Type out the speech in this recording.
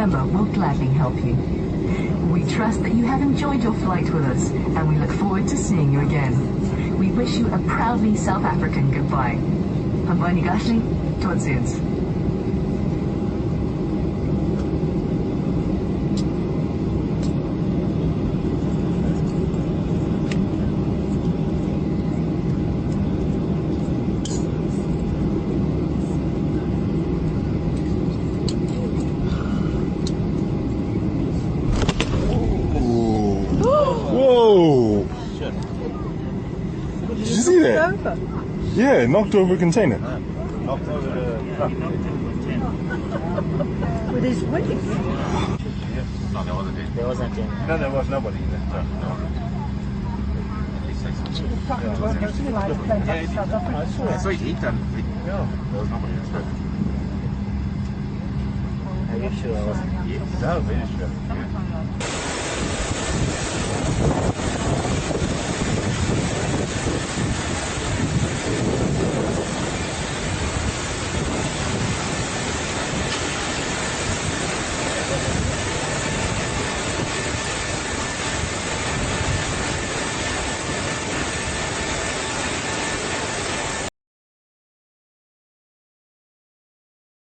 member will gladly help you. We trust that you have enjoyed your flight with us, and we look forward to seeing you again. We wish you a proudly South African goodbye. Habari gani, tot ziens. Whoa! Did you see that? Yeah, knocked over a container. Knocked over the truck. With his wings. No, there wasn't any. There wasn't any. No, there was nobody in the truck. I saw it hit and no, there was nobody in the truck. Are you sure I wasn't? No, very sure. Yeah.